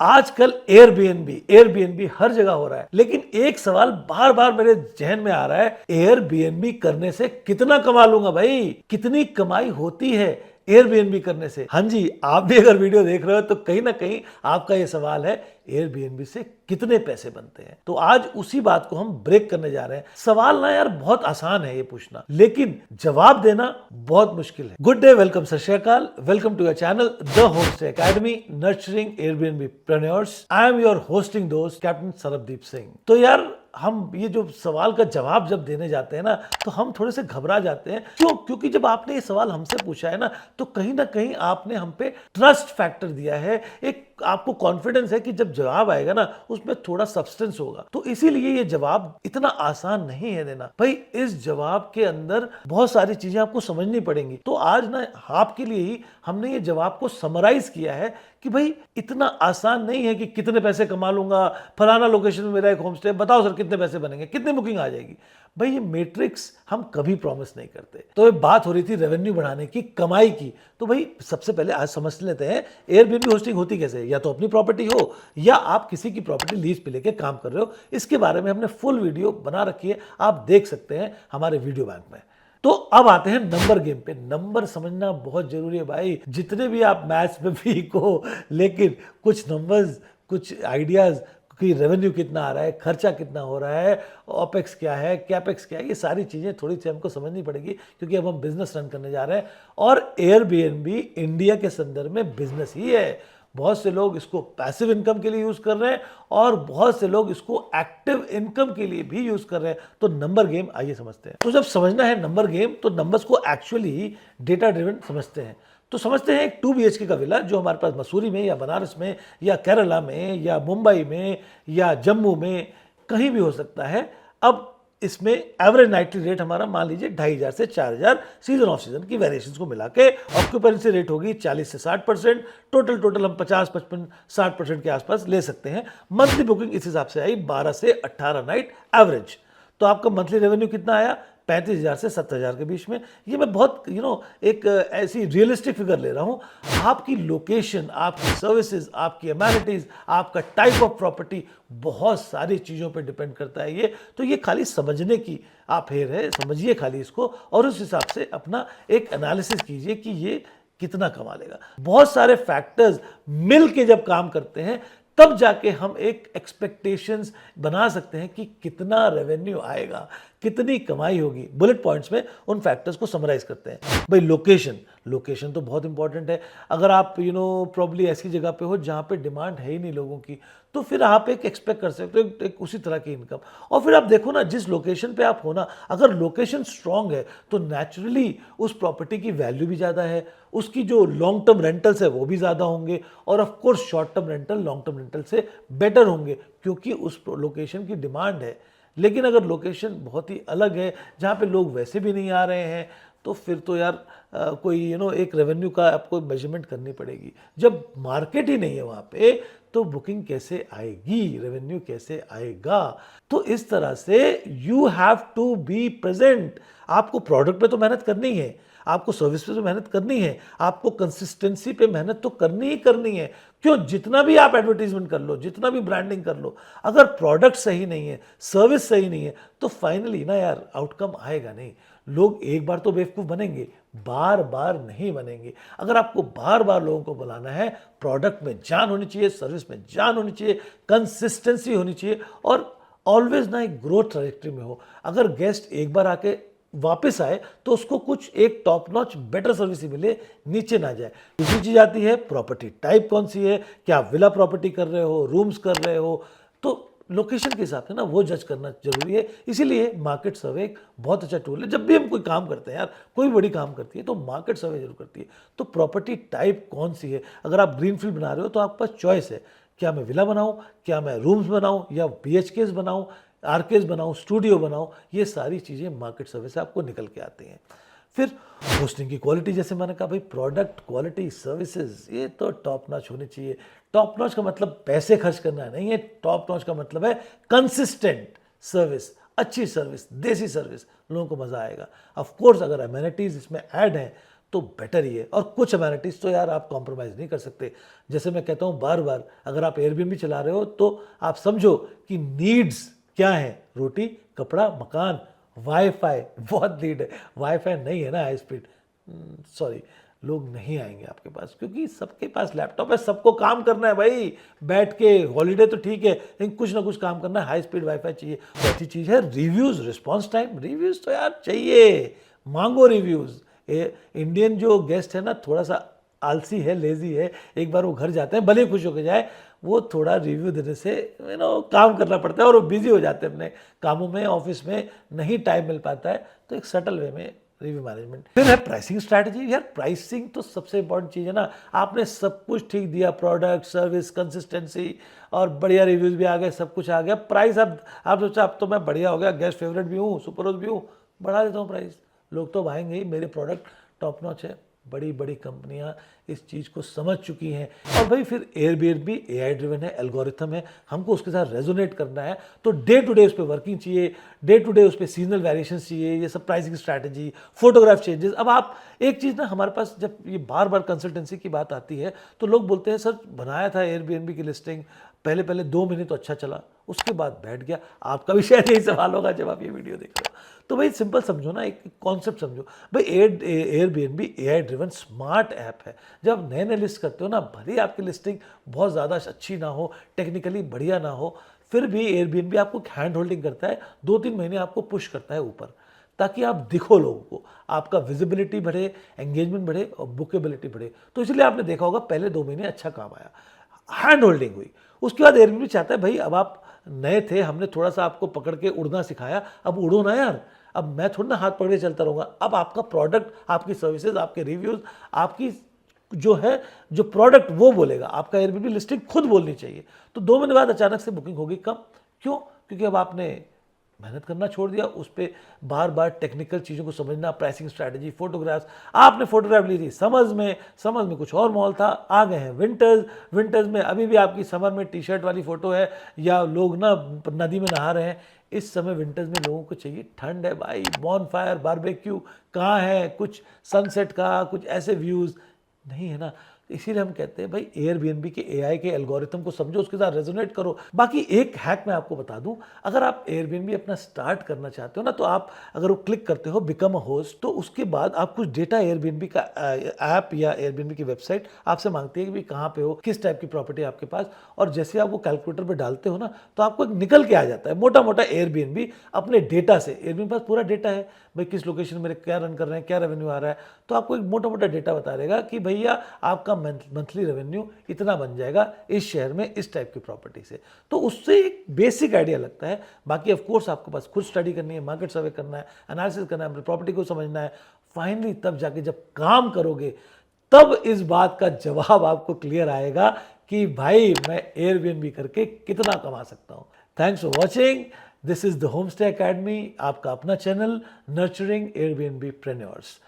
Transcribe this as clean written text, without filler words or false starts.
आजकल एयरबीएनबी हर जगह हो रहा है, लेकिन एक सवाल बार बार मेरे जहन में आ रहा है, एयरबीएनबी करने से कितना कमा लूंगा भाई? कितनी कमाई होती है एयरबीएनबी करने से? हाँ जी, आप भी अगर वीडियो देख रहे हो तो कहीं ना कहीं आपका ये सवाल है, एयरबीएनबी से कितने पैसे बनते हैं? तो आज उसी बात को हम ब्रेक करने जा रहे हैं। सवाल ना यार बहुत आसान है ये पूछना, लेकिन जवाब देना बहुत मुश्किल है। गुड डे, वेलकम, सत श्री अकाल, welcome to your channel the homestay academy, nurturing Airbnb preneurs. I am your hosting दोस्त कैप्टन सरबदीप सिंह। तो यार हम ये जो सवाल का जवाब जब देने जाते हैं ना, तो हम थोड़े से घबरा जाते हैं। क्यों? क्योंकि जब आपने ये सवाल हमसे पूछा है ना, तो कहीं ना कहीं आपने हम पे ट्रस्ट फैक्टर दिया है, एक आपको कॉन्फिडेंस है कि जब जवाब आएगा ना उसमें थोड़ा सब्सटेंस होगा। तो इसीलिए ये जवाब इतना आसान नहीं है देना भाई। इस जवाब के अंदर बहुत सारी चीजें आपको समझनी पड़ेंगी। तो आज ना आपके लिए ही हमने ये जवाब को समराइज किया है कि भाई इतना आसान नहीं है कि कितने पैसे कमा लूंगा, फलाना लोकेशन में मेरा एक होमस्टे, बताओ सर कितने पैसे बनेंगे, कितनी बुकिंग आ जाएगी। भाई ये मैट्रिक्स हम कभी प्रॉमिस नहीं करते। तो ये बात हो रही थी रेवेन्यू बढ़ाने की, कमाई की। तो भाई सबसे पहले आज समझ लेते हैं एयरबीएनबी होस्टिंग होती कैसे है। या तो अपनी प्रॉपर्टी हो या आप किसी की प्रॉपर्टी लीज पे लेके काम कर रहे हो। इसके बारे में हमने फुल वीडियो बना रखी है, आप देख सकते हैं हमारे वीडियो बैंक में। तो अब आते हैं नंबर गेम पे। नंबर समझना बहुत जरूरी है भाई। जितने भी आप मैथ्स में वीक हो, लेकिन कुछ नंबर्स, कुछ आइडियाज कि रेवेन्यू कितना आ रहा है, खर्चा कितना हो रहा है, ओपेक्स क्या है, कैपेक्स क्या है, ये सारी चीज़ें थोड़ी सी हमको समझनी पड़ेगी, क्योंकि अब हम बिजनेस रन करने जा रहे हैं। और एयरबीएनबी इंडिया के संदर्भ में बिजनेस ही है। बहुत से लोग इसको पैसिव इनकम के लिए यूज़ कर रहे हैं और बहुत से लोग इसको एक्टिव इनकम के लिए भी यूज़ कर रहे हैं। तो नंबर गेम आइए समझते हैं। तो जब समझना है नंबर गेम, तो नंबर्स को एक्चुअली डेटा ड्रिवन समझते हैं। तो समझते हैं एक 2 BHK का विला जो हमारे पास मसूरी में या बनारस में या केरला में या मुंबई में या जम्मू में कहीं भी हो सकता है। अब इसमें एवरेज नाइटली रेट हमारा मान लीजिए 2500 से 4000, सीजन ऑफ सीजन की वेरिएशंस को मिला के ऑक्यूपेंसी रेट होगी 40 से 60%। टोटल हम 50, 55, 60% के आसपास ले सकते हैं। मंथली बुकिंग इस हिसाब से आई 12 से 18 नाइट एवरेज। तो आपका मंथली रेवेन्यू कितना आया? 35,000 से 70,000 के बीच में। ये मैं बहुत एक ऐसी रियलिस्टिक फिगर ले रहा हूँ। आपकी लोकेशन, आपकी सर्विसेज, आपकी अमेनिटीज, आपका टाइप ऑफ प्रॉपर्टी, बहुत सारी चीज़ों पे डिपेंड करता है ये। तो ये खाली समझने की आप हेर है, समझिए खाली इसको और उस हिसाब से अपना एक एनालिसिस कीजिए कि ये कितना कमा लेगा। बहुत सारे फैक्टर्स मिल के जब काम करते हैं तब जाके हम एक एक्सपेक्टेशंस बना सकते हैं कि कितना रेवेन्यू आएगा, कितनी कमाई होगी। बुलेट पॉइंट्स में उन फैक्टर्स को समराइज करते हैं। भाई लोकेशन तो बहुत इंपॉर्टेंट है। अगर आप प्रॉब्ली ऐसी जगह पे हो जहाँ पे डिमांड है ही नहीं लोगों की, तो फिर आप एक एक्सपेक्ट कर सकते हो एक उसी तरह की इनकम। और फिर आप देखो ना, जिस लोकेशन पे आप हो ना, अगर लोकेशन स्ट्रांग है तो नेचुरली उस प्रॉपर्टी की वैल्यू भी ज़्यादा है, उसकी जो लॉन्ग टर्म रेंटल्स है वो भी ज़्यादा होंगे, और of course short term rental long term rental से बेटर होंगे, क्योंकि उस लोकेशन की डिमांड है। लेकिन अगर लोकेशन बहुत ही अलग है, जहाँ पे लोग वैसे भी नहीं आ रहे हैं, तो फिर तो यार कोई एक रेवेन्यू का आपको मेजरमेंट करनी पड़ेगी। जब मार्केट ही नहीं है वहाँ पे, तो बुकिंग कैसे आएगी, रेवेन्यू कैसे आएगा? तो इस तरह से you have to be present. आपको प्रोडक्ट पे तो मेहनत करनी है, आपको सर्विस पे तो मेहनत करनी है, आपको कंसिस्टेंसी पे मेहनत तो करनी ही करनी है। क्यों? जितना भी आप एडवर्टीजमेंट कर लो, जितना भी ब्रांडिंग कर लो, अगर प्रोडक्ट सही नहीं है, सर्विस सही नहीं है, तो फाइनली ना यार आउटकम आएगा नहीं। लोग एक बार तो बेवकूफ़ बनेंगे, बार बार नहीं बनेंगे। अगर आपको बार बार लोगों को बुलाना है, प्रोडक्ट में जान होनी चाहिए, सर्विस में जान होनी चाहिए, कंसिस्टेंसी होनी चाहिए, और ऑलवेज ना एक ग्रोथ ट्रैजेक्टरी में हो। अगर गेस्ट एक बार आके वापस आए तो उसको कुछ एक टॉप नॉच बेटर सर्विस ही मिले, नीचे ना जाए। दूसरी चीज आती है प्रॉपर्टी टाइप कौन सी है, क्या आप विला प्रॉपर्टी कर रहे हो, रूम्स कर रहे हो, तो लोकेशन के हिसाब से ना वो जज करना जरूरी है। इसीलिए मार्केट सर्वे एक बहुत अच्छा टूल है। जब भी हम कोई काम करते हैं यार, कोई बड़ी काम करती है तो मार्केट सर्वे जरूर करती है। तो प्रॉपर्टी टाइप कौन सी है, अगर आप ग्रीनफील्ड बना रहे हो तो आपके पास चॉइस है, क्या मैं विला बनाऊं, क्या मैं रूम्स बनाऊं, या BHKs बनाऊं, आरकेस बनाऊं, स्टूडियो बनाऊं। ये सारी चीज़ें मार्केट सर्वे से आपको निकल के आती हैं। फिर होस्टिंग की क्वालिटी, जैसे मैंने कहा भाई, प्रोडक्ट क्वालिटी, सर्विसेज, ये तो टॉप नॉच होनी चाहिए। टॉप नॉच का मतलब पैसे खर्च करना नहीं है, टॉप नॉच का मतलब है कंसिस्टेंट सर्विस, अच्छी सर्विस, देसी सर्विस, लोगों को मजा आएगा। ऑफ कोर्स अगर अमेनिटीज इसमें ऐड हैं तो बेटर ही है। और कुछ अमेनिटीज तो यार आप कॉम्प्रोमाइज़ नहीं कर सकते। जैसे मैं कहता हूँ बार बार, अगर आप एयरबीएनबी चला रहे हो तो आप समझो कि नीड्स क्या है, रोटी कपड़ा मकान, वाईफाई बहुत नीड है। वाईफाई नहीं है ना हाई स्पीड, सॉरी, लोग नहीं आएंगे आपके पास, क्योंकि सबके पास लैपटॉप है, सबको काम करना है भाई बैठ के। हॉलीडे तो ठीक है, लेकिन कुछ ना कुछ काम करना है, हाई स्पीड वाईफाई चाहिए। तो अच्छी चीज़ है रिव्यूज़, रिस्पॉन्स टाइम, रिव्यूज़ तो यार चाहिए, मांगो रिव्यूज़। इंडियन जो गेस्ट है ना थोड़ा सा आलसी है, लेजी है, एक बार वो घर जाते हैं भले ही खुश होकर जाए, वो थोड़ा रिव्यू देने से काम करना पड़ता है और वो बिजी हो जाते हैं अपने कामों में, ऑफिस में नहीं टाइम मिल पाता है। तो एक सटल वे में रिव्यू मैनेजमेंट। फिर है प्राइसिंग स्ट्रैटेजी। यार प्राइसिंग तो सबसे इंपॉर्टेंट चीज़ है ना। आपने सब कुछ ठीक दिया, प्रोडक्ट सर्विस कंसिस्टेंसी और बढ़िया रिव्यूज भी आ गए, सब कुछ आ गया, प्राइस अब आप सोचा अब तो मैं बढ़िया हो गया, गेस्ट फेवरेट भी हूँ, सुपर भी हूँ, बढ़ा देता हूँ प्राइस, लोग तो भाएंगे ही, मेरे प्रोडक्ट टॉप नॉच है। बड़ी बड़ी कंपनियां इस चीज़ को समझ चुकी हैं। और भाई फिर एयरबीएनबी एआई ड्रिवन है, एल्गोरिथम है, हमको उसके साथ रेजोनेट करना है, तो डे टू डे उस पर वर्किंग चाहिए, डे टू डे उस पर सीजनल वेरिएशन चाहिए, ये सब प्राइसिंग स्ट्रैटेजी, फोटोग्राफ चेंजेस। अब आप एक चीज़ ना, हमारे पास जब ये बार बार कंसल्टेंसी की बात आती है तो लोग बोलते हैं सर बनाया था एयरबीएनबी की लिस्टिंग, पहले पहले 2 महीने तो अच्छा चला, उसके बाद बैठ गया। आपका भी शायद यही सवाल होगा जब आप ये वीडियो देख रहे हो। तो भाई सिंपल समझो ना, एक कॉन्सेप्ट समझो भाई, Airbnb AI driven smart app है। जब नए नए लिस्ट करते हो ना, भले ही आपकी लिस्टिंग बहुत ज़्यादा अच्छी ना हो, टेक्निकली बढ़िया ना हो, फिर भी एयरबीएनबी आपको हैंड होल्डिंग करता है, 2-3 महीने आपको पुश करता है ऊपर, ताकि आप दिखो लोगों को, आपका विजिबिलिटी बढ़े, एंगेजमेंट बढ़े और बुकेबिलिटी बढ़े। तो इसलिए आपने देखा होगा पहले 2 महीने अच्छा काम आया, हैंड होल्डिंग हुई। उसके बाद एयरबीएनबी चाहता है भाई अब आप नए थे, हमने थोड़ा सा आपको पकड़ के उड़ना सिखाया, अब उड़ो ना यार, अब मैं थोड़ा ना हाथ पकड़े चलता रहूँगा। अब आपका प्रोडक्ट, आपकी सर्विसेज, आपके रिव्यूज़, आपकी जो है जो प्रोडक्ट वो बोलेगा, आपका एयरबीएनबी लिस्टिंग खुद बोलनी चाहिए। तो 2 महीने बाद अचानक से बुकिंग होगी कम, क्यों? क्योंकि अब आपने मेहनत करना छोड़ दिया, उस पर बार बार टेक्निकल चीज़ों को समझना, प्राइसिंग स्ट्रैटेजी, फोटोग्राफ्स। आपने फोटोग्राफ ली थी समझ में कुछ और माहौल था, आ गए हैं विंटर्स में अभी भी आपकी समर में टी शर्ट वाली फ़ोटो है, या लोग ना नदी में नहा रहे हैं। इस समय विंटर्स में लोगों को चाहिए ठंड है भाई, बॉन फायर बारबेक्यू, कहाँ है कुछ सनसेट का, कुछ ऐसे व्यूज़ नहीं है ना। इसीलिए हम कहते हैं भाई एयरबीएनबी के एआई के एल्गोरिथम को समझो, उसके साथ रेजोनेट करो। बाकी एक हैक मैं आपको बता दूं, अगर आप एयरबीएनबी अपना स्टार्ट करना चाहते हो ना, तो आप अगर वो क्लिक करते हो बिकम अ होस्ट, तो उसके बाद आप कुछ डेटा एयरबीएनबी का ऐप या एयरबीएनबी की वेबसाइट आपसे मांगती है कि भाई कहाँ पे हो, किस टाइप की प्रॉपर्टी है आपके पास। और जैसे आप वो कैलकुलेटर पर डालते हो ना, तो आपको एक निकल के आ जाता है मोटा मोटा एयरबीएनबी अपने डेटा से। एयरबीएनबी पास पूरा डेटा है भाई, किस लोकेशन मेरे क्या रन कर रहे हैं, क्या रेवेन्यू आ रहा है, तो आपको एक मोटा मोटा डेटा बता देगा कि भैया आपका मंथली रेवेन्यू इतना बन जाएगा इस शहर में इस टाइप की प्रॉपर्टी से। तो उससे एक बेसिक आइडिया लगता है। बाकी ऑफ कोर्स आपको पास खुद स्टडी करनी है, मार्केट सर्वे करना है, एनालिसिस करना है, प्रॉपर्टी को समझना है। फाइनली तब जाके जब काम करोगे, तब इस बात का जवाब आपको क्लियर आएगा कि भाई मैं एयरबीएनबी करके कितना कमा सकता हूं। Thanks for watching, this is the homestay academy, आपका अपना चैनल नर्चरिंग एयरबीएनबी प्रेन्योर्स।